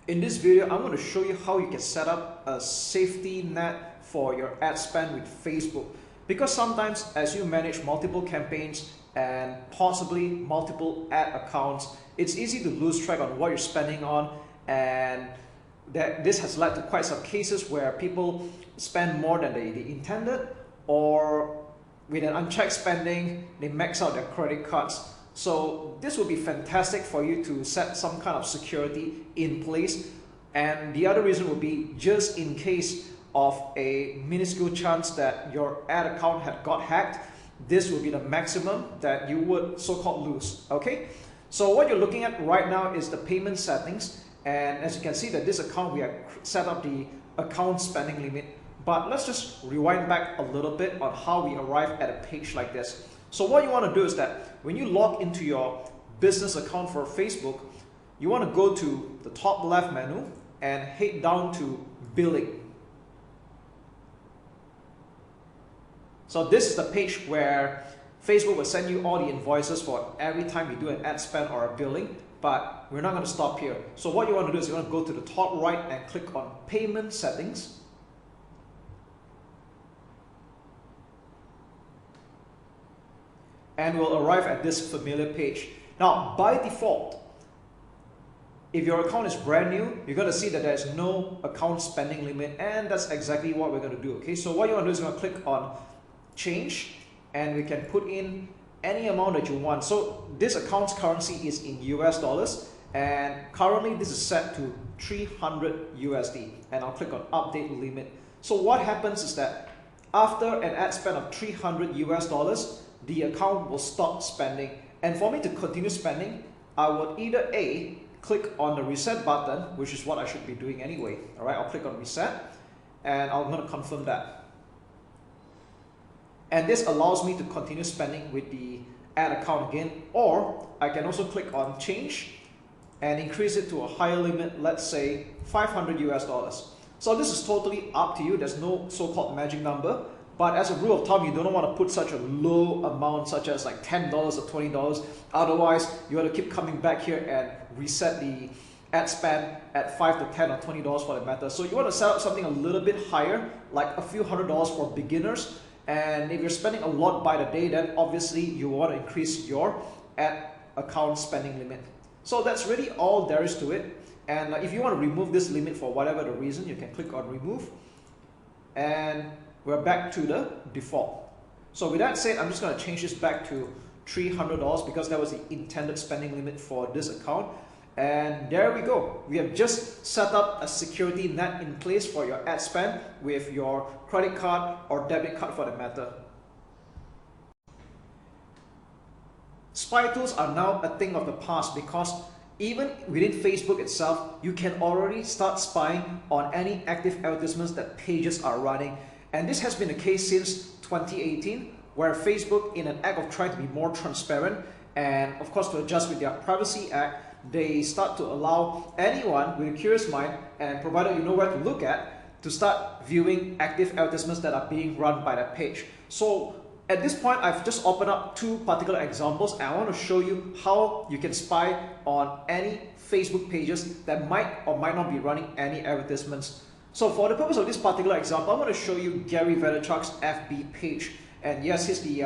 In this video, I'm going to show you how you can set up a safety net for your ad spend with Facebook. Because sometimes as you manage multiple campaigns and possibly multiple ad accounts, it's easy to lose track on what you're spending on, and this has led to quite some cases where people spend more than they intended, or with an unchecked spending, they max out their credit cards. So this would be fantastic for you to set some kind of security in place. And the other reason would be just in case of a minuscule chance that your ad account had got hacked, this would be the maximum that you would so-called lose, okay? So what you're looking at right now is the payment settings. And as you can see that this account, we have set up the account spending limit. But let's just rewind back a little bit on how we arrive at a page like this. So what you want to do is that when you log into your business account for Facebook, you want to go to the top left menu and head down to billing. So this is the page where Facebook will send you all the invoices for every time you do an ad spend or a billing, but we're not going to stop here. So what you want to do is you want to go to the top right and click on payment settings. And we'll arrive at this familiar page. Now, by default, if your account is brand new, you're going to see that there's no account spending limit, and that's exactly what we're going to do. Okay, so what you want to do is you're going to click on change, and we can put in any amount that you want. So this account's currency is in US dollars, and currently this is set to 300 USD, and I'll click on update limit. So what happens is that after an ad spend of 300 US dollars, the account will stop spending. And for me to continue spending, I would either A, click on the reset button, which is what I should be doing anyway. All right, I'll click on reset, and I'm going to confirm that. And this allows me to continue spending with the ad account again, or I can also click on change and increase it to a higher limit, let's say 500 US dollars. So this is totally up to you. There's no so-called magic number. But as a rule of thumb, you don't want to put such a low amount, such as like $10 or $20. Otherwise, you have to keep coming back here and reset the ad spend at $5 to $10 or $20 for that matter. So you want to set up something a little bit higher, like a few $100s for beginners. And if you're spending a lot by the day, then obviously you want to increase your ad account spending limit. So that's really all there is to it. And if you want to remove this limit for whatever the reason, you can click on remove. And we're back to the default. So with that said, I'm just going to change this back to $300 because that was the intended spending limit for this account. And there we go. We have just set up a security net in place for your ad spend with your credit card or debit card for that matter. Spy tools are now a thing of the past because even within Facebook itself, you can already start spying on any active advertisements that pages are running. And this has been the case since 2018, where Facebook, in an act of trying to be more transparent and of course to adjust with their Privacy Act, they start to allow anyone with a curious mind, and provided you know where to look at, to start viewing active advertisements that are being run by that page. So at this point, I've just opened up two particular examples, and I want to show you how you can spy on any Facebook pages that might or might not be running any advertisements. So for the purpose of this particular example, I'm going to show you Gary Vaynerchuk's FB page. And yes, he's the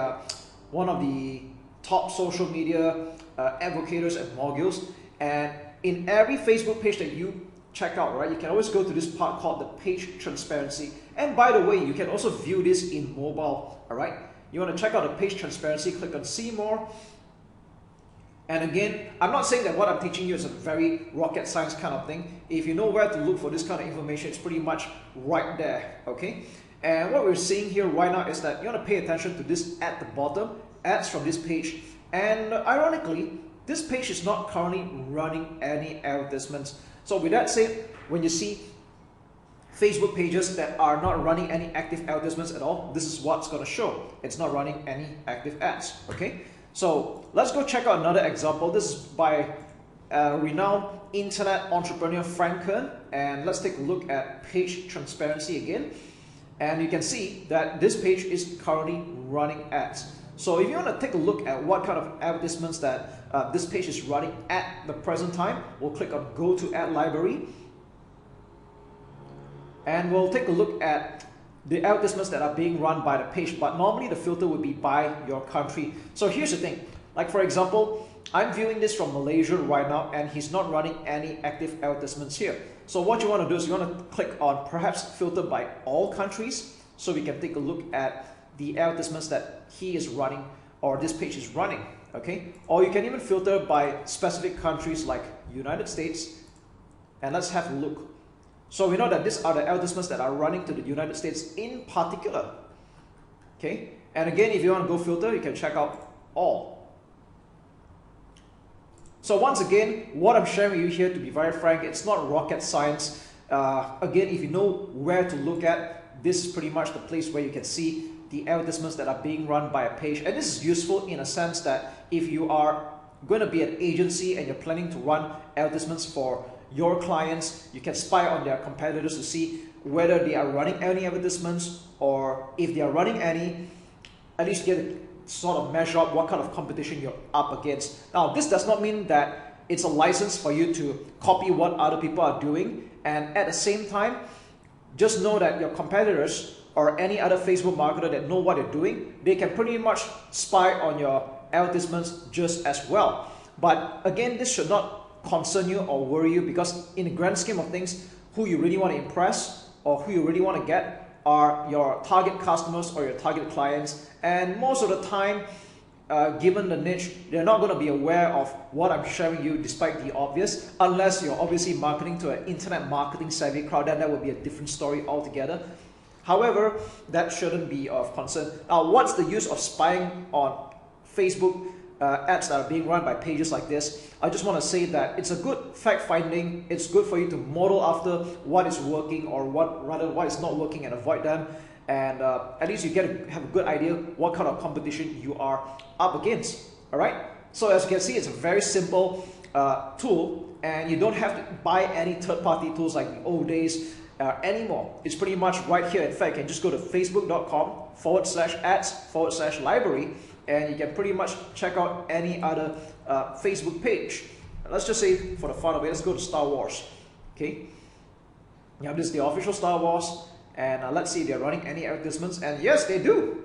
one of the top social media advocates and moguls. And in every Facebook page that you check out, right, you can always go to this part called the page transparency. And by the way, you can also view this in mobile. All right, you want to check out the page transparency, click on see more. And again, I'm not saying that what I'm teaching you is a very rocket science kind of thing. If you know where to look for this kind of information, it's pretty much right there, okay? And what we're seeing here right now is that you want to pay attention to this at the bottom, ads from this page. And ironically, this page is not currently running any advertisements. So with that said, when you see Facebook pages that are not running any active advertisements at all, this is what's going to show. It's not running any active ads, okay? So let's go check out another example. This is by renowned internet entrepreneur Frank Kern, and let's take a look at page transparency again. And you can see that this page is currently running ads. So if you want to take a look at what kind of advertisements that this page is running at the present time, we'll click on Go to Ad Library, and we'll take a look at the advertisements that are being run by the page, but normally the filter would be by your country. So here's the thing, like for example, I'm viewing this from Malaysia right now and he's not running any active advertisements here. So what you want to do is you want to click on perhaps filter by all countries, so we can take a look at the advertisements that he is running or this page is running, okay? Or you can even filter by specific countries like United States, and let's have a look. So we know that these are the advertisements that are running to the United States in particular, okay? And again, if you want to go filter, you can check out all. So once again, what I'm sharing with you here, to be very frank, it's not rocket science. Again, if you know where to look at, this is pretty much the place where you can see the advertisements that are being run by a page. And this is useful in a sense that if you are going to be an agency and you're planning to run advertisements for your clients, you can spy on their competitors to see whether they are running any advertisements, or if they are running any, at least get a sort of measure up what kind of competition you're up against. Now, this does not mean that it's a license for you to copy what other people are doing, and at the same time, just know that your competitors or any other Facebook marketer that know what they're doing, they can pretty much spy on your advertisements just as well. But again, this should not concern you or worry you, because in the grand scheme of things, who you really want to impress or who you really want to get are your target customers or your target clients. And most of the time, given the niche, they're not going to be aware of what I'm sharing you, despite the obvious, unless you're obviously marketing to an internet marketing savvy crowd. Then that would be a different story altogether. However, that shouldn't be of concern. Now, what's the use of spying on Facebook ads that are being run by pages like this? I just want to say that it's a good fact finding. It's good for you to model after what is working, or what is not working, and avoid them. And at least you have a good idea what kind of competition you are up against. All right. So as you can see, it's a very simple tool, and you don't have to buy any third-party tools like the old days anymore. It's pretty much right here. In fact, you can just go to facebook.com/ads/library, and you can pretty much check out any other Facebook page. Let's just say, for the fun of it, let's go to Star Wars. Okay, you have this is the official Star Wars, and let's see if they're running any advertisements, and yes, they do.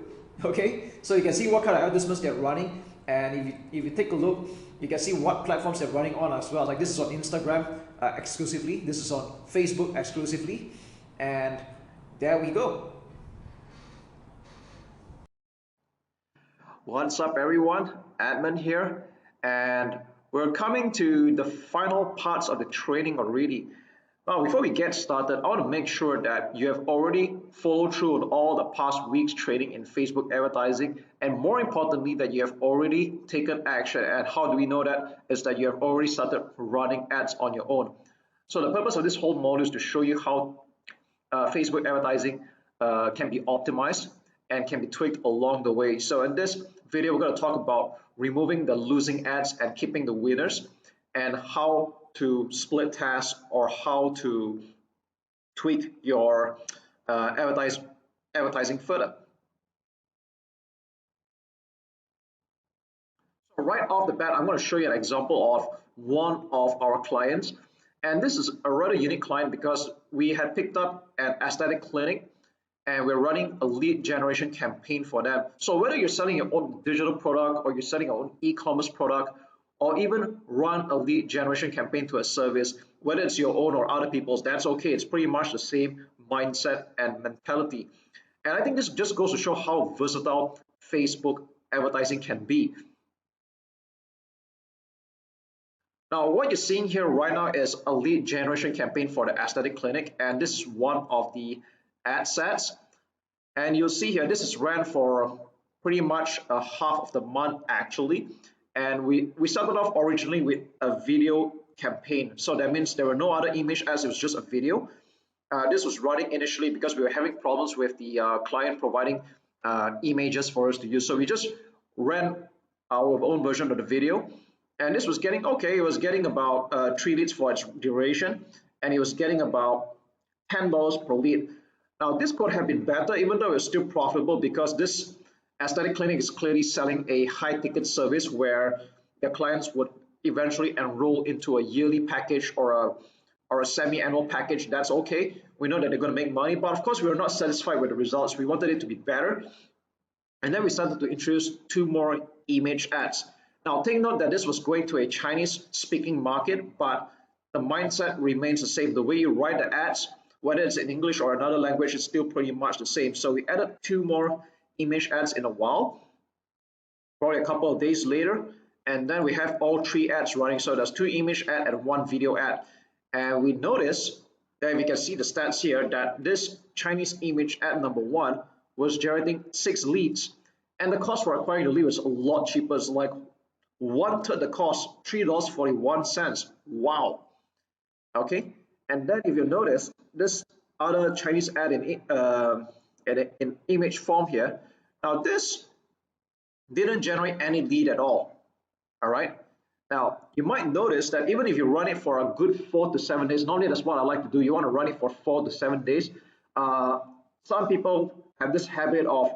Okay, so you can see what kind of advertisements they're running, and if you take a look, you can see what platforms they're running on as well. Like this is on Instagram exclusively, this is on Facebook exclusively, and there we go. What's up everyone, Admin here, and we're coming to the final parts of the training already. Now, before we get started, I want to make sure that you have already followed through on all the past weeks training in Facebook advertising, and more importantly, that you have already taken action. And how do we know that? Is that you have already started running ads on your own. So the purpose of this whole module is to show you how Facebook advertising can be optimized and can be tweaked along the way. So in this video, we're going to talk about removing the losing ads and keeping the winners, and how to split tasks, or how to tweak your advertising further. So right off the bat, I'm going to show you an example of one of our clients, and this is a rather unique client because we had picked up an aesthetic clinic and we're running a lead generation campaign for them. So whether you're selling your own digital product, or you're selling your own e-commerce product, or even run a lead generation campaign to a service, whether it's your own or other people's, that's okay. It's pretty much the same mindset and mentality. And I think this just goes to show how versatile Facebook advertising can be. Now, what you're seeing here right now is a lead generation campaign for the aesthetic clinic, and this is one of the ad sets. And you'll see here, this is ran for pretty much a half of the month actually. And we started off originally with a video campaign. So that means there were no other image ads, it was just a video. This was running initially because we were having problems with the client providing images for us to use. So we just ran our own version of the video. And this was getting okay, it was getting about 3 leads for its duration. And it was getting about $10 per lead. Now this could have been better, even though it's still profitable, because this aesthetic clinic is clearly selling a high ticket service where the clients would eventually enroll into a yearly package or a or a semi-annual package, that's okay. We know that they're going to make money, but of course we were not satisfied with the results. We wanted it to be better, and then we started to introduce 2 more image ads. Now take note that this was going to a Chinese speaking market, but the mindset remains the same. The way you write the ads, whether it's in English or another language, is still pretty much the same. So we added 2 more image ads in a while, probably a couple of days later, and then we have all 3 ads running. So there's 2 image ad and 1 video ad. And we notice that we can see the stats here that this Chinese image ad number 1 was generating 6 leads, and the cost for acquiring the lead was a lot cheaper. It's like 1/3 the cost, $3.41. Wow. Okay, and then if you notice this other Chinese ad in image form here, now this didn't generate any lead at all. All right. Now you might notice that even if you run it for a good 4 to 7 days, normally that's what I like to do. You want to run it for 4 to 7 days. Some people have this habit of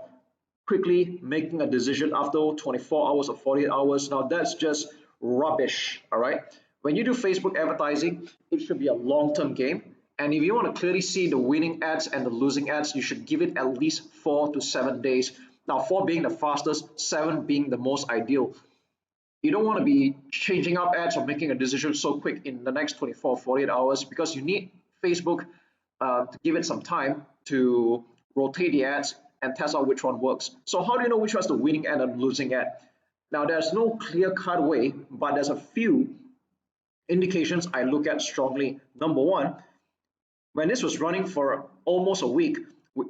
quickly making a decision after 24 hours or 48 hours. Now that's just rubbish. All right. When you do Facebook advertising, it should be a long-term game. And if you want to clearly see the winning ads and the losing ads, you should give it at least 4 to 7 days. Now, 4 being the fastest, 7 being the most ideal. You don't want to be changing up ads or making a decision so quick in the next 24 48 hours, because you need Facebook to give it some time to rotate the ads and test out which one works. So how do you know which one's the winning ad and losing ad? Now there's no clear-cut way, but there's a few indications I look at strongly. Number one, when this was running for almost a week,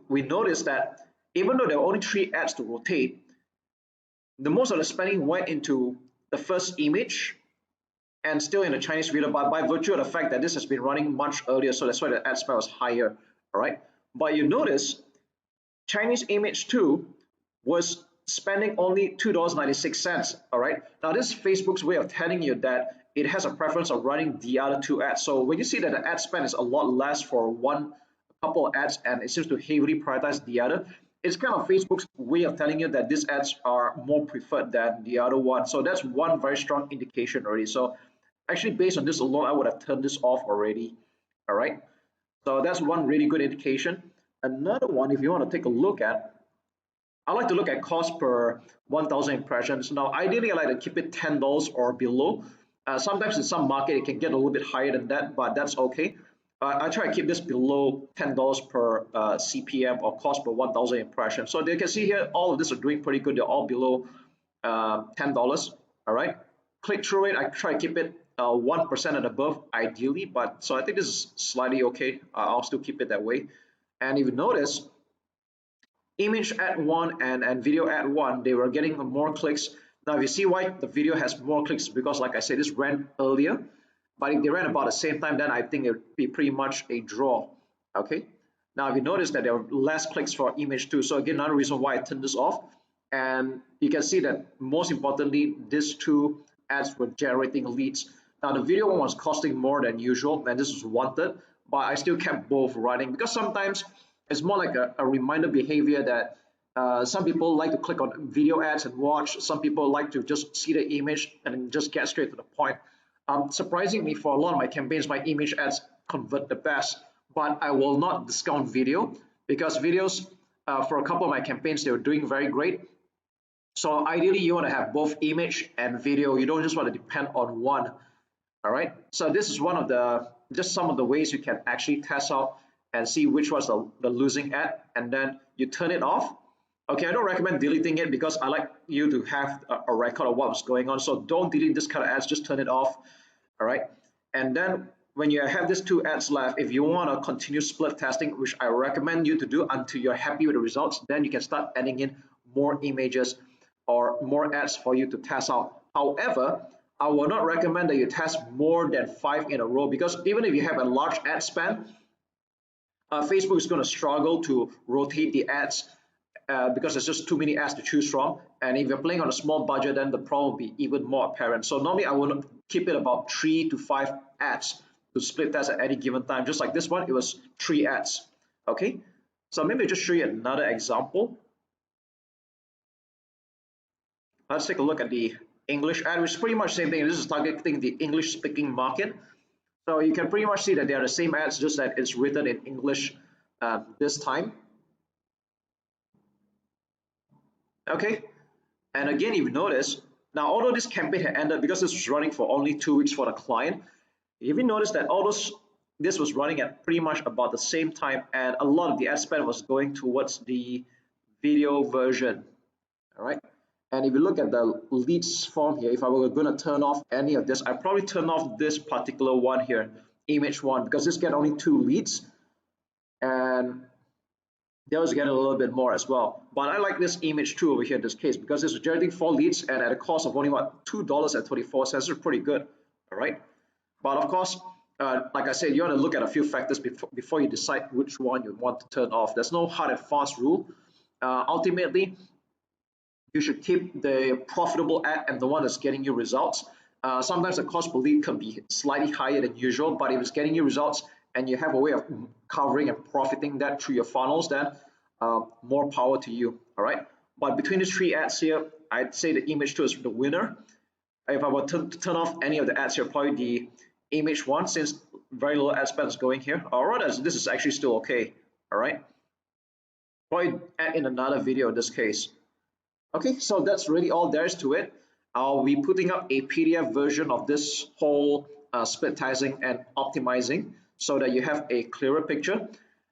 we noticed that even though there were only 3 ads to rotate, the most of the spending went into the first image and still in the Chinese video, but by virtue of the fact that this has been running much earlier, so that's why the ad spend was higher. All right, but you notice Chinese image 2 was spending only $2.96. All right, now this is Facebook's way of telling you that it has a preference of running the other 2 ads. So when you see that the ad spend is a lot less for a couple of ads and it seems to heavily prioritize the other, it's kind of Facebook's way of telling you that these ads are more preferred than the other one. So that's one very strong indication already. So actually, based on this alone, I would have turned this off already. All right, so that's one really good indication. Another one, if you want to take a look at, I like to look at cost per 1,000 impressions. Now, ideally, I like to keep it $10 or below. Sometimes in some market, it can get a little bit higher than that, but that's okay. I try to keep this below $10 per CPM, or cost per 1,000 impressions. So you can see here, all of this are doing pretty good. They're all below $10. All right. Click-through rate, I try to keep it 1% and above, ideally. But so I think this is slightly okay. I'll still keep it that way. And if you notice, image ad 1 and video ad 1, they were getting more clicks. Now, if you see why the video has more clicks, because like I said, this ran earlier. But if they ran about the same time, then I think it would be pretty much a draw. Okay. Now, if you notice that there are less clicks for image 2, so again, another reason why I turned this off. And you can see that most importantly, these 2 ads were generating leads. Now, the video one was costing more than usual, and this was wanted, but I still kept both running, because sometimes it's more like a reminder behavior that some people like to click on video ads and watch. Some people like to just see the image and just get straight to the point. Surprisingly, for a lot of my campaigns, my image ads convert the best, but I will not discount video, because videos for a couple of my campaigns, they were doing very great. So ideally, you want to have both image and video. You don't just want to depend on one. All right. So this is one of just some of the ways you can actually test out and see which was the losing ad, and then you turn it off. Okay, I don't recommend deleting it, because I like you to have a record of what's going on. So don't delete this kind of ads, just turn it off. All right. And then when you have these 2 ads left, if you want to continue split testing, which I recommend you to do until you're happy with the results, then you can start adding in more images or more ads for you to test out. However, I will not recommend that you test more than 5 in a row, because even if you have a large ad spend, Facebook is going to struggle to rotate the ads because there's just too many ads to choose from. And if you're playing on a small budget, then the problem will be even more apparent. So normally I will keep it about 3 to 5 ads to split test at any given time. Just like this one, it was 3 ads. Okay, so maybe I'll just show you another example. Let's take a look at the English ad, which is pretty much the same thing. This is targeting the English speaking market. So you can pretty much see that they are the same ads, just that it's written in English this time. Okay, and again, if you notice, now although this campaign had ended, because this was running for only 2 weeks for the client, if you notice that this was running at pretty much about the same time, and a lot of the ad spend was going towards the video version. All right, and if you look at the leads form here, if I were going to turn off any of this, I probably turn off this particular one here, image one, because this get only 2 leads, and they also get a little bit more as well. But I like this image 2 over here in this case, because it's generating 4 leads and at a cost of only what, $2.24. This is pretty good. All right, but of course, like I said, you want to look at a few factors before you decide which one you want to turn off. There's no hard and fast rule. Ultimately, you should keep the profitable ad and the one that's getting you results. Sometimes the cost per lead can be slightly higher than usual, but if it's getting you results and you have a way of covering and profiting that through your funnels, then more power to you. All right, but between these 3 ads here, I'd say the image 2 is the winner. If I were to turn off any of the ads here, probably the image 1, since very little ad spend is going here. Or rather, this is actually still okay. All right, probably add in another video in this case. Okay, so that's really all there is to it. I'll be putting up a PDF version of this whole split testing and optimizing, so that you have a clearer picture.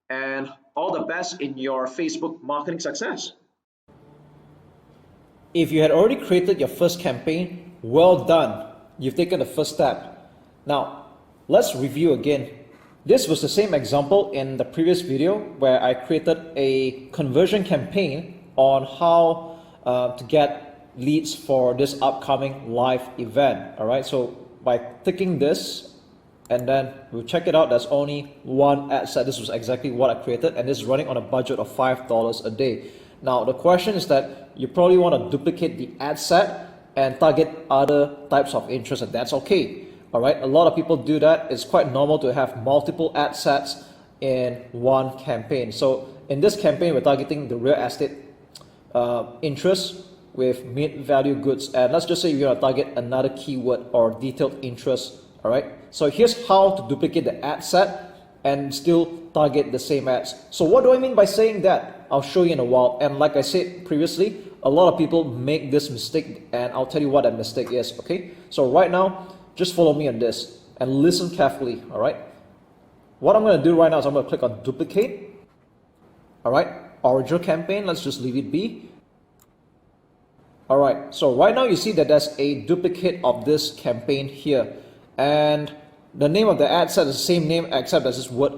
And all the best in your Facebook marketing success. If you had already created your first campaign, well done. You've taken the first step. Now, let's review again. This was the same example in the previous video where I created a conversion campaign on how to get leads for this upcoming live event. All right, so by clicking this, and then we'll check it out, there's only 1 ad set. This was exactly what I created, and this is running on a budget of $5 a day. Now, the question is that you probably want to duplicate the ad set and target other types of interest, and that's okay. All right, a lot of people do that. It's quite normal to have multiple ad sets in one campaign. So in this campaign, we're targeting the real estate interest with mid-value goods, and let's just say you're gonna target another keyword or detailed interest. All right, so here's how to duplicate the ad set and still target the same ads. So what do I mean by saying that? I'll show you in a while. And like I said previously, a lot of people make this mistake, and I'll tell you what that mistake is. Okay, so right now, just follow me on this and listen carefully. All right, what I'm going to do right now is I'm going to click on duplicate. All right, original campaign, let's just leave it be. All right, so right now you see that there's a duplicate of this campaign here, and the name of the ad set is the same name except there's this word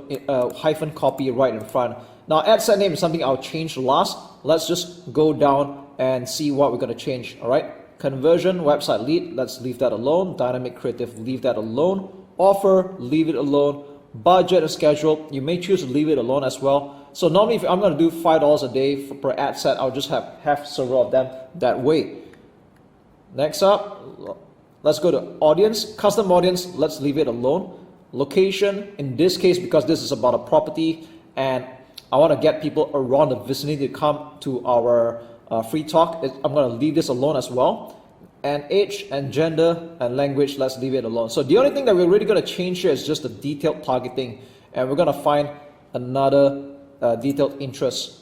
hyphen copy right in front. Now ad set name is something I'll change last. Let's just go down and see what we're going to change. All right, conversion, website lead, let's leave that alone. Dynamic creative, leave that alone. Offer, leave it alone. Budget and schedule, you may choose to leave it alone as well. So normally if I'm going to do $5 a day per ad set, I'll just have several of them that way. Next up, let's go to audience, custom audience, let's leave it alone. Location, in this case, because this is about a property and I want to get people around the vicinity to come to our free talk, I'm going to leave this alone as well. And age and gender and language, let's leave it alone. So the only thing that we're really going to change here is just the detailed targeting, and we're going to find another detailed interest.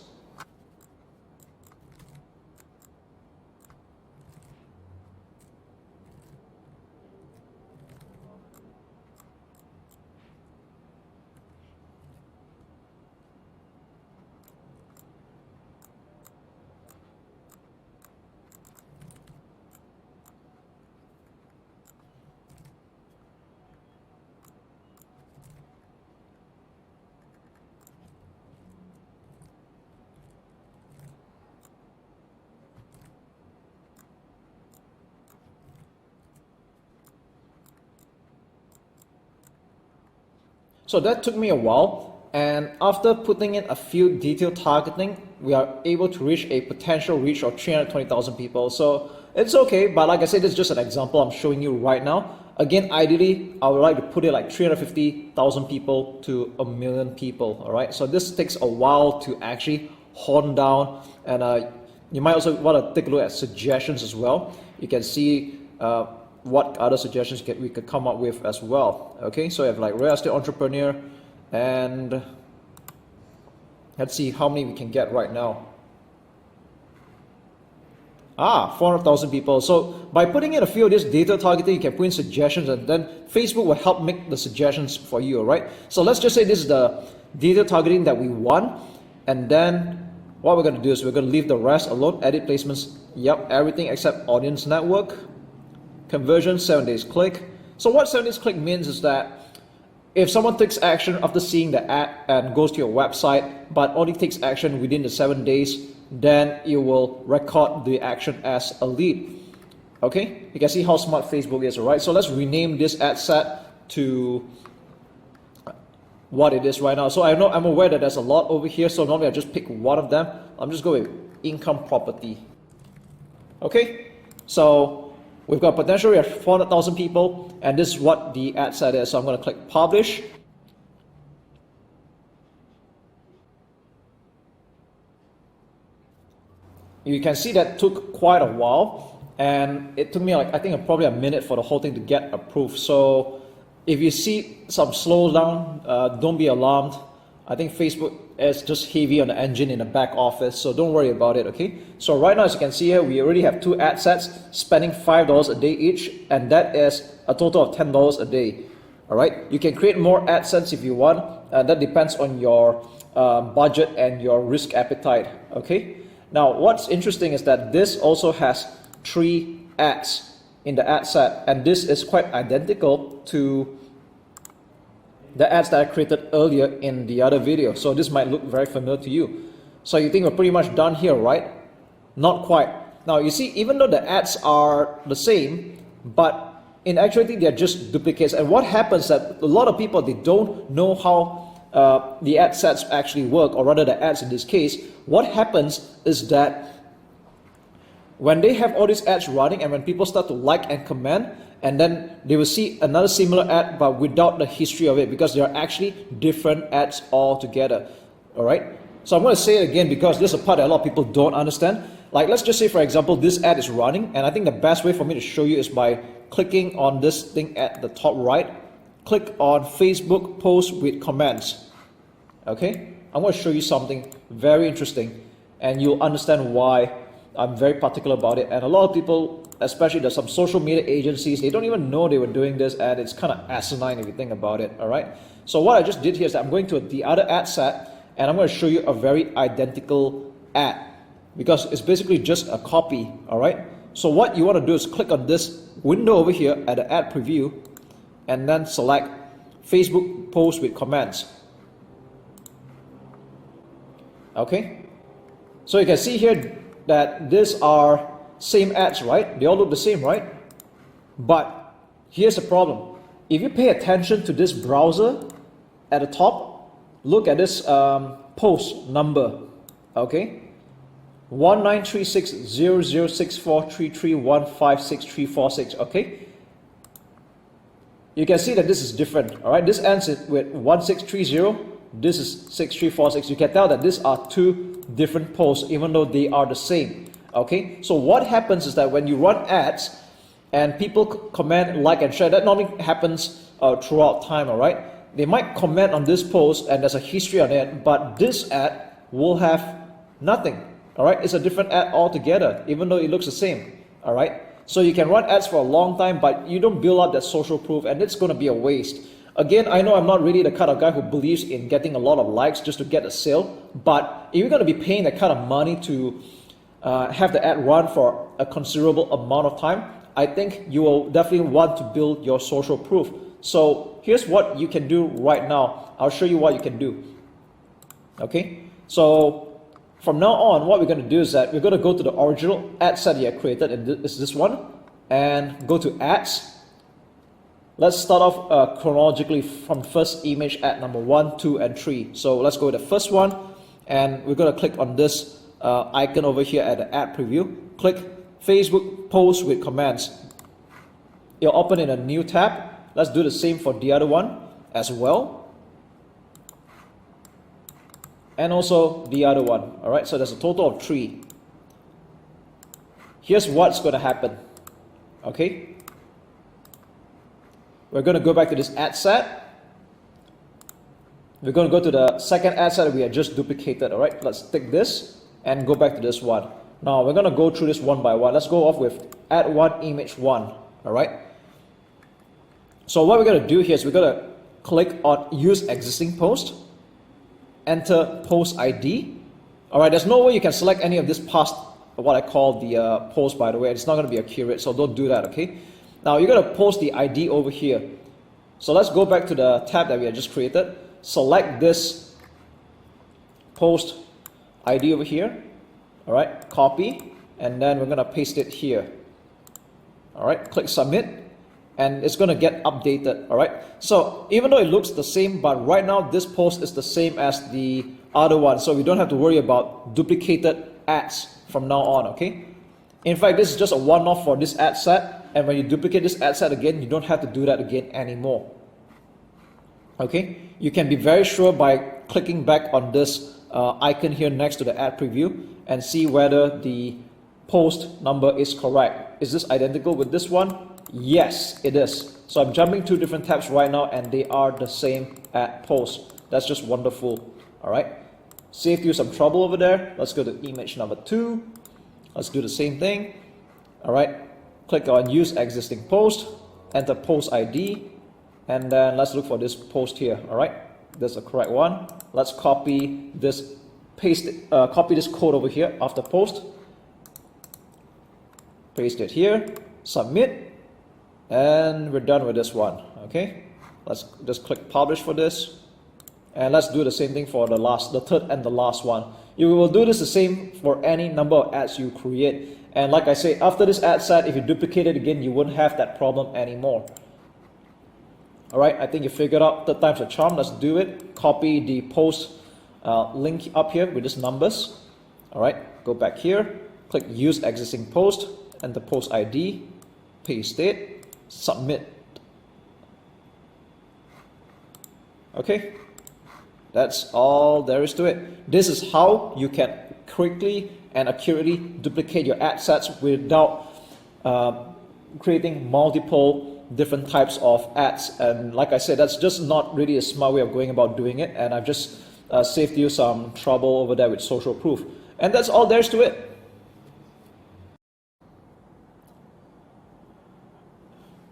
So that took me a while, and after putting in a few detailed targeting, we are able to reach a potential reach of 320,000 people. So it's okay, but like I said, this is just an example I'm showing you right now. Again, ideally, I would like to put it like 350,000 people to 1 million people, all right? So this takes a while to actually hone down, and you might also want to take a look at suggestions as well. You can see what other suggestions we could come up with as well. Okay, so you have like real estate entrepreneur, and let's see how many we can get right now. 400,000 people. So by putting in a few of this data targeting, you can put in suggestions, and then Facebook will help make the suggestions for you, right? So let's just say this is the data targeting that we want, and then what we're going to do is we're going to leave the rest alone. Edit placements, yep, everything except audience network. Conversion, 7 days click. So what 7 days click means is that if someone takes action after seeing the ad and goes to your website, but only takes action within the 7 days, then you will record the action as a lead. Okay, you can see how smart Facebook is, right? So let's rename this ad set to what it is right now. So I'm aware that there's a lot over here, so normally I just pick one of them. I'm just going with income property. Okay, so we've got potentially 400,000 people, and this is what the ad set is. So I'm going to click publish. You can see that took quite a while, and it took me like, I think probably a minute for the whole thing to get approved. So if you see some slowdown, don't be alarmed. I think Facebook is just heavy on the engine in the back office, so don't worry about it, okay? So right now, as you can see here, we already have 2 ad sets spending $5 a day each, and that is a total of $10 a day, all right? You can create more ad sets if you want, and that depends on your budget and your risk appetite, okay? Now, what's interesting is that this also has 3 ads in the ad set, and this is quite identical to the ads that I created earlier in the other video. So this might look very familiar to you. So you think we're pretty much done here, right? Not quite. Now you see, even though the ads are the same, but in actuality they're just duplicates. And what happens that a lot of people, they don't know how the ad sets actually work, or rather the ads in this case. What happens is that when they have all these ads running, and when people start to like and comment, and then they will see another similar ad but without the history of it, because they are actually different ads altogether. All right, so I'm going to say it again because this is a part that a lot of people don't understand. Like, let's just say, for example, this ad is running, and I think the best way for me to show you is by clicking on this thing at the top right. Click on Facebook post with comments. Okay, I'm going to show you something very interesting, and you'll understand why I'm very particular about it. And a lot of people, especially there's some social media agencies, they don't even know they were doing this, and it's kind of asinine if you think about it. All right, so what I just did here is that I'm going to the other ad set, and I'm going to show you a very identical ad, because it's basically just a copy. All right, so what you want to do is click on this window over here at the ad preview, and then select Facebook post with comments. Okay, so you can see here that these are same ads, right? They all look the same, right? But here's the problem. If you pay attention to this browser at the top, look at this post number, okay? 1936006433156346, okay? You can see that this is different, all right? This ends with 1630. This is 6346. You can tell that these are 2 different posts, even though they are the same. Okay, so what happens is that when you run ads and people comment, like, and share, that normally happens throughout time. All right, they might comment on this post and there's a history on it, but this ad will have nothing. All right, it's a different ad altogether, even though it looks the same. All right, so you can run ads for a long time, but you don't build up that social proof, and it's going to be a waste. Again, I know I'm not really the kind of guy who believes in getting a lot of likes just to get a sale, but if you're going to be paying that kind of money to have the ad run for a considerable amount of time, I think you will definitely want to build your social proof. So here's what you can do right now. I'll show you what you can do. Okay, so from now on, what we're going to do is that we're going to go to the original ad set you have created, and this is this one, and go to ads. Let's start off chronologically from first image ad number 1, 2, and 3. So let's go to the first one, and we're going to click on this icon over here at the ad preview. Click Facebook post with comments. It'll open in a new tab. Let's do the same for the other one as well, and also the other one. All right, so there's a total of 3. Here's what's going to happen. Okay, we're going to go back to this ad set. We're going to go to the second ad set that we had just duplicated. All right, let's take this and go back to this one. Now we're going to go through this one by one. Let's go off with add one, image one. All right. So what we're going to do here is we're going to click on use existing post, enter post ID. All right, there's no way you can select any of this past, what I call the post, by the way. It's not going to be accurate, so don't do that, okay? Now you're going to post the ID over here. So let's go back to the tab that we had just created. Select this post ID over here. All right, copy, and then we're going to paste it here. All right, click submit, and it's going to get updated. All right, so even though it looks the same, but right now this post is the same as the other one, so we don't have to worry about duplicated ads from now on. Okay, in fact, this is just a one-off for this ad set, and when you duplicate this ad set again, you don't have to do that again anymore. Okay, you can be very sure by clicking back on this icon here next to the ad preview and see whether the post number is correct. Is this identical with this one? Yes, it is. So I'm jumping two different tabs right now and they are the same ad post. That's just wonderful. All right, saved you some trouble over there. Let's go to image number 2. Let's do the same thing. All right, click on use existing post, enter post ID, and then let's look for this post here. All right, that's the correct one. Let's copy this, copy this code over here after post, paste it here, submit, and we're done with this one. Okay, let's just click publish for this, and let's do the same thing for the third and the last one. You will do this the same for any number of ads you create, and like I say, after this ad set, if you duplicate it again, you won't have that problem anymore. All right, I think you figured out third time's a charm. Let's do it. Copy the post link up here with these numbers. All right, go back here, click use existing post, enter post ID, paste it, submit. Okay, that's all there is to it. This is how you can quickly and accurately duplicate your ad sets without creating multiple different types of ads. And like I said, that's just not really a smart way of going about doing it, and I've just saved you some trouble over there with social proof. And that's all there is to it.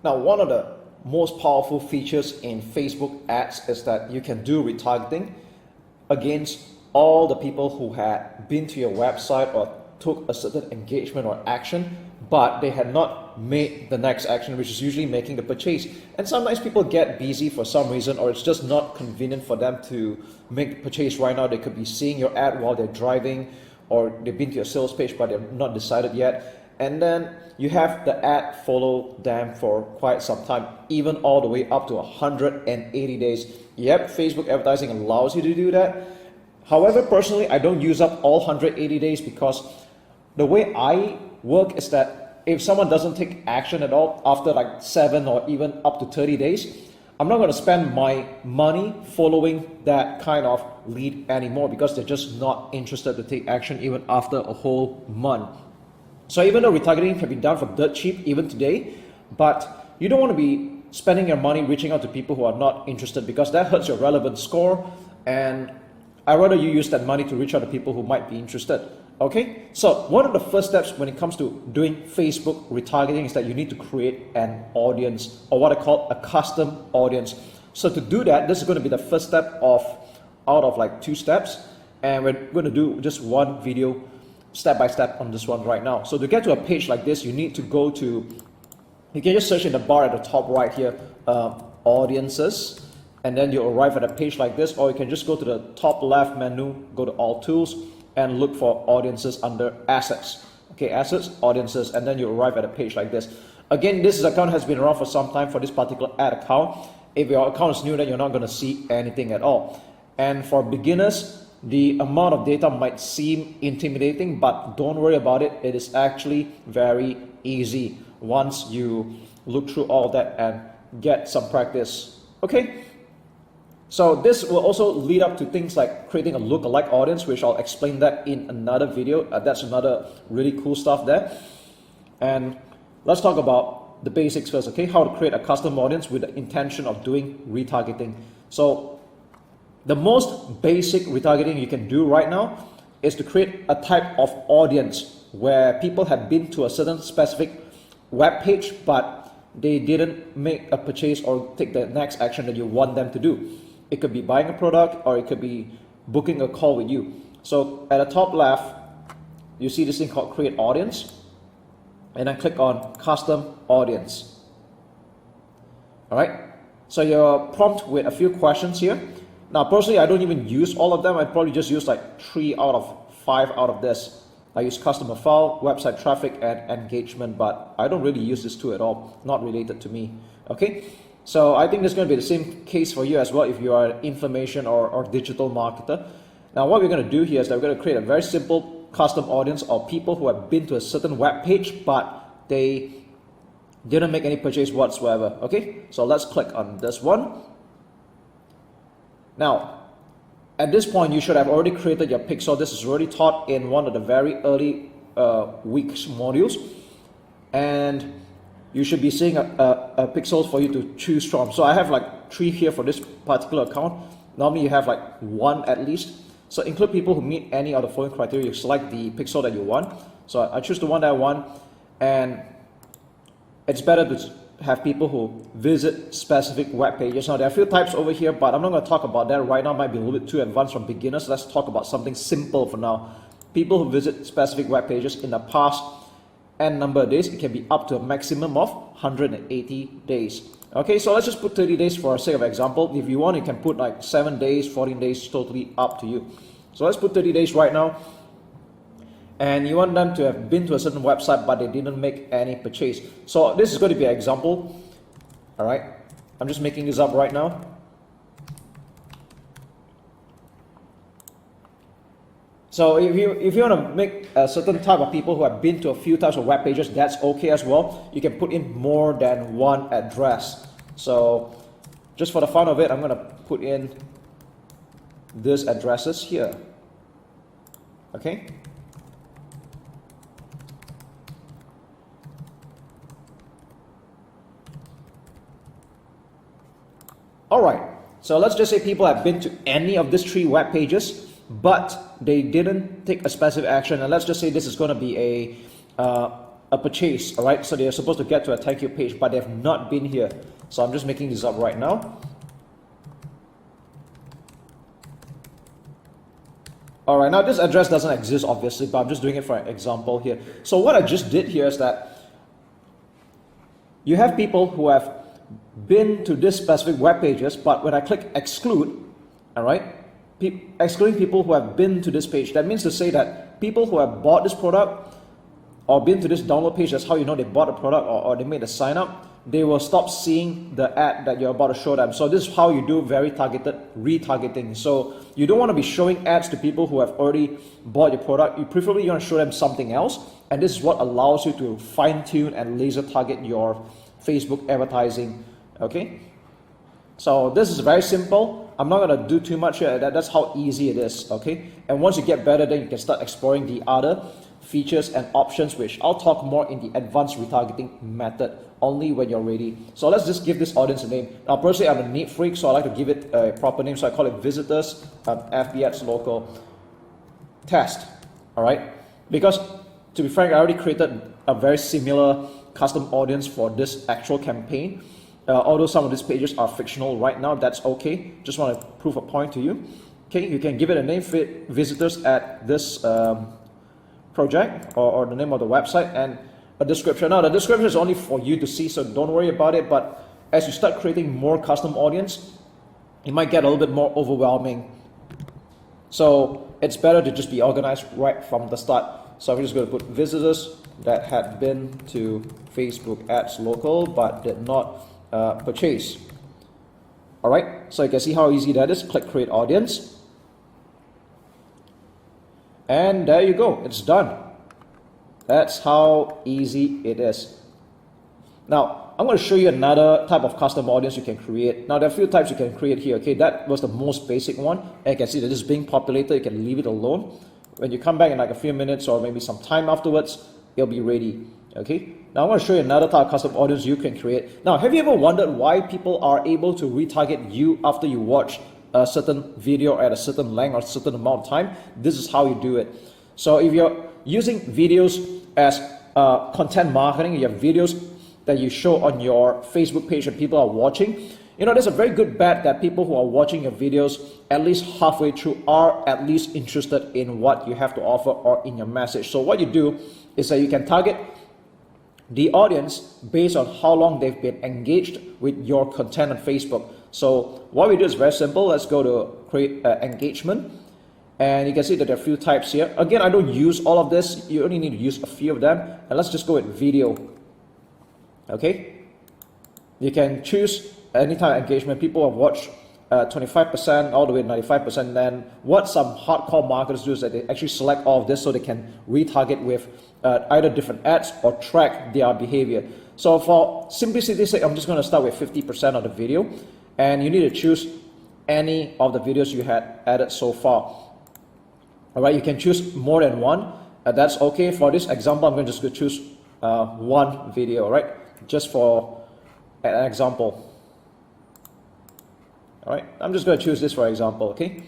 Now, one of the most powerful features in Facebook ads is that you can do retargeting against all the people who had been to your website or took a certain engagement or action, but they had not made the next action, which is usually making the purchase. And sometimes people get busy for some reason, or it's just not convenient for them to make the purchase right now. They could be seeing your ad while they're driving, or they've been to your sales page but they're not decided yet. And then you have the ad follow them for quite some time, even all the way up to 180 days. Yep, Facebook advertising allows you to do that. However, personally, I don't use up all 180 days because the way I work is that if someone doesn't take action at all after like 7 or even up to 30 days, I'm not going to spend my money following that kind of lead anymore because they're just not interested to take action even after a whole month. So even though retargeting can be done for dirt cheap even today, but you don't want to be spending your money reaching out to people who are not interested because that hurts your relevance score, and I'd rather you use that money to reach out to people who might be interested. Okay, so one of the first steps when it comes to doing Facebook retargeting is that you need to create an audience, or what I call a custom audience. So to do that, this is going to be the first step out of like 2 steps, and we're going to do just one video step by step on this one right now. So to get to a page like this, you need to go to, you can just search in the bar at the top right here, audiences, and then you'll arrive at a page like this, or you can just go to the top left menu, go to all tools, and look for audiences under assets. Okay, assets, audiences, and then you arrive at a page like this. Again, this account has been around for some time for this particular ad account. If your account is new, then you're not going to see anything at all. And for beginners, the amount of data might seem intimidating, but don't worry about it. It is actually very easy once you look through all that and get some practice. Okay. So this will also lead up to things like creating a lookalike audience, which I'll explain that in another video. That's another really cool stuff there. And let's talk about the basics first, okay? How to create a custom audience with the intention of doing retargeting. So the most basic retargeting you can do right now is to create a type of audience where people have been to a certain specific web page, but they didn't make a purchase or take the next action that you want them to do. It could be buying a product, or it could be booking a call with you. So at the top left, you see this thing called create audience, and I click on custom audience. All right, so you're prompted with a few questions here. Now personally, I don't even use all of them. I probably just use like 3 out of 5 out of this. I use customer file, website traffic, and engagement, but I don't really use this two at all, not related to me. Okay, so I think this is going to be the same case for you as well if you are an information or digital marketer. Now what we're going to do here is that we're going to create a very simple custom audience of people who have been to a certain web page, but they didn't make any purchase whatsoever. Okay, so let's click on this one. Now, at this point, you should have already created your pixel. This is already taught in one of the very early weeks modules, and you should be seeing a pixel for you to choose from. So I have like 3 here for this particular account. Normally you have like 1 at least. So include people who meet any of the following criteria. You select the pixel that you want. So I choose the one that I want, and it's better to have people who visit specific web pages. Now there are a few types over here, but I'm not going to talk about that right now. It might be a little bit too advanced for beginners. Let's talk about something simple for now. People who visit specific web pages in the past n number of days. It can be up to a maximum of 180 days. Okay, so let's just put 30 days for the sake of example. If you want, you can put like 7 days, 14 days, totally up to you. So let's put 30 days right now. And you want them to have been to a certain website, but they didn't make any purchase. So this is going to be an example. All right, I'm just making this up right now. So if you want to make a certain type of people who have been to a few types of web pages, that's okay as well. You can put in more than one address. So just for the fun of it, I'm going to put in these addresses here. Okay. All right. So let's just say people have been to any of these 3 web pages, but they didn't take a specific action, and let's just say this is going to be a purchase. All right, so they're supposed to get to a thank you page, but they have not been here. So I'm just making this up right now. All right, now this address doesn't exist obviously, but I'm just doing it for an example here. So what I just did here is that you have people who have been to this specific web pages, but when I click exclude, all right, excluding people who have been to this page, that means to say that people who have bought this product or been to this download page, that's how you know they bought a product or they made a sign up, they will stop seeing the ad that you're about to show them. So this is how you do very targeted retargeting. So you don't want to be showing ads to people who have already bought your product. You preferably want to show them something else, and this is what allows you to fine tune and laser target your Facebook advertising. Okay, so this is very simple. I'm not going to do too much here. That's how easy it is. Okay, and once you get better, then you can start exploring the other features and options, which I'll talk more in the advanced retargeting method only when you're ready. So let's just give this audience a name. Now personally, I'm a neat freak, so I like to give it a proper name, so I call it visitors FB Ads Local test. All right, because to be frank, I already created a very similar custom audience for this actual campaign. Although some of these pages are fictional right now, that's okay. Just want to prove a point to you. Okay, you can give it a name, visitors at this project, or the name of the website, and a description. Now the description is only for you to see, so don't worry about it, but as you start creating more custom audience, it might get a little bit more overwhelming. So it's better to just be organized right from the start. So I'm just going to put visitors that had been to Facebook Ads Local but did not purchase. All right, so you can see how easy that is. Click create audience, and there you go, it's done. That's how easy it is. Now I'm going to show you another type of custom audience you can create. Now there are a few types you can create here. Okay, that was the most basic one, and you can see that this is being populated. You can leave it alone. When you come back in like a few minutes or maybe some time afterwards, it'll be ready. Okay, Now I'm going to show you another type of custom audience you can create. Now, have you ever wondered why people are able to retarget you after you watch a certain video at a certain length or a certain amount of time? This is how you do it. So if you're using videos as content marketing, you have videos that you show on your Facebook page and people are watching, there's a very good bet that people who are watching your videos at least halfway through are at least interested in what you have to offer or in your message. So what you do is that you can target the audience based on how long they've been engaged with your content on Facebook. So what we do is very simple. Let's go to create engagement. And you can see that there are a few types here. Again, I don't use all of this. You only need to use a few of them. And let's just go with video. Okay. You can choose any type of engagement. People have watched 25% all the way to 95%. Then what some hardcore marketers do is that they actually select all of this so they can retarget with either different ads or track their behavior. So for simplicity's sake, I'm just going to start with 50% of the video. And you need to choose any of the videos you had added so far. All right, you can choose more than one. That's okay. For this example, I'm going to just choose one video, all right? Just for an example. All right, I'm just going to choose this for example, okay?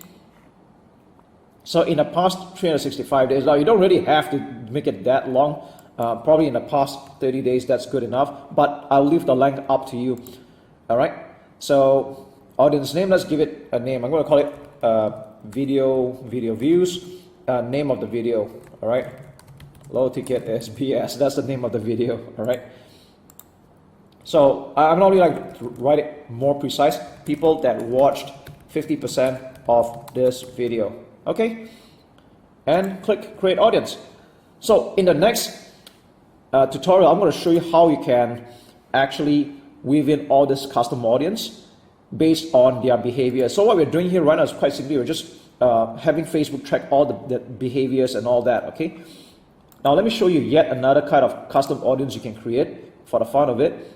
So in the past 365 days, now you don't really have to make it that long. Probably in the past 30 days, that's good enough. But I'll leave the length up to you. All right, so audience name, let's give it a name. I'm going to call it video views, name of the video, all right? Low ticket SBS, that's the name of the video, all right? So I'm not really like to write it more precise. People that watched 50% of this video, okay? And click create audience. So in the next tutorial, I'm going to show you how you can actually weave in all this custom audience based on their behavior. So what we're doing here right now is quite simply, we're just having Facebook track all the behaviors and all that, okay? Now let me show you yet another kind of custom audience you can create for the fun of it.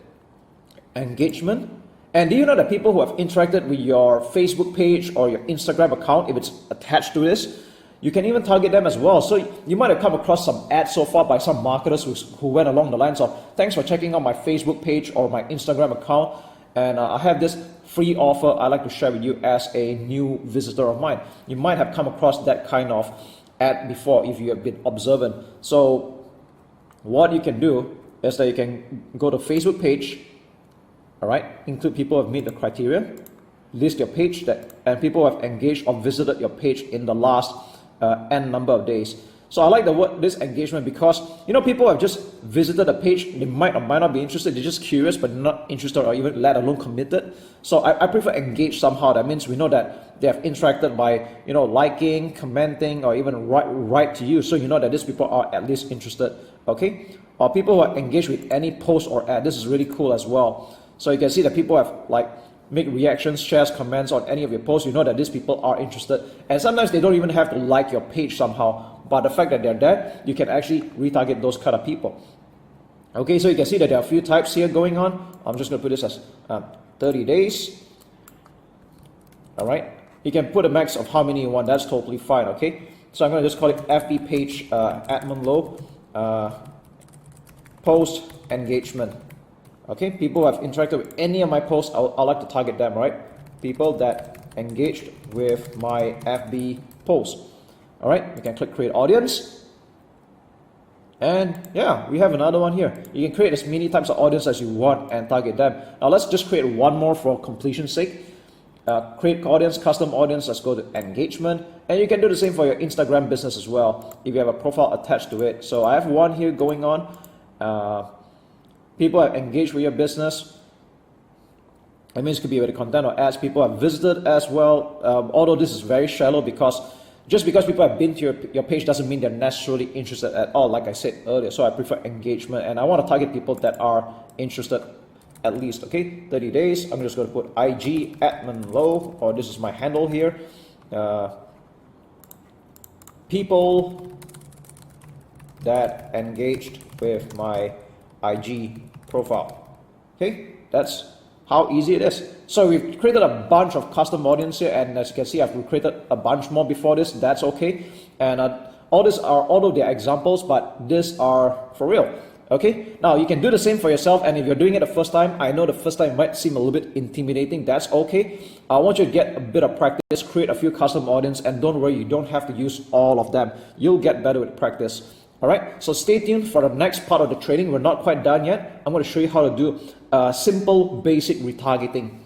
Engagement. And do you know that people who have interacted with your Facebook page or your Instagram account, if it's attached to this, you can even target them as well. So you might have come across some ads so far by some marketers who went along the lines of, thanks for checking out my Facebook page or my Instagram account, and I have this free offer I'd like to share with you as a new visitor of mine. You might have come across that kind of ad before if you have been observant. So what you can do is that you can go to Facebook page, all right, include people who have met the criteria, list your page and people who have engaged or visited your page in the last n number of days. So I like the word this engagement because people have just visited a page, they might or might not be interested, they're just curious but not interested or even let alone committed. So I prefer engage somehow. That means we know that they have interacted by liking, commenting, or even write to you, so you know that these people are at least interested, okay? Or people who are engaged with any post or ad. This is really cool as well. So you can see that people have make reactions, shares, comments on any of your posts. You know that these people are interested. And sometimes they don't even have to like your page somehow. But the fact that they're there, you can actually retarget those kind of people. Okay, so you can see that there are a few types here going on. I'm just going to put this as 30 days. All right. You can put a max of how many you want. That's totally fine, okay? So I'm going to just call it FB page Edmund Loh post engagement. Okay, people who have interacted with any of my posts, I like to target them, right? People that engaged with my FB post. All right, you can click create audience. And yeah, we have another one here. You can create as many types of audience as you want and target them. Now let's just create one more for completion's sake. Create audience, custom audience, let's go to engagement. And you can do the same for your Instagram business as well, if you have a profile attached to it. So I have one here going on. People have engaged with your business. It means it could be with the content or ads. People have visited as well. Although this is very shallow because just because people have been to your page doesn't mean they're necessarily interested at all, like I said earlier. So I prefer engagement and I want to target people that are interested at least, okay? 30 days. I'm just going to put IG Edmund Loh, or this is my handle here. People that engaged with my IG profile. Okay, that's how easy it is. So we've created a bunch of custom audience here, and as you can see, I've created a bunch more before this. That's okay. And all these are, although they're examples, but these are for real. Okay, now you can do the same for yourself, and if you're doing it the first time, I know the first time might seem a little bit intimidating. That's okay. I want you to get a bit of practice, create a few custom audience, and don't worry, you don't have to use all of them. You'll get better with practice. All right, so stay tuned for the next part of the training. We're not quite done yet. I'm going to show you how to do simple basic retargeting.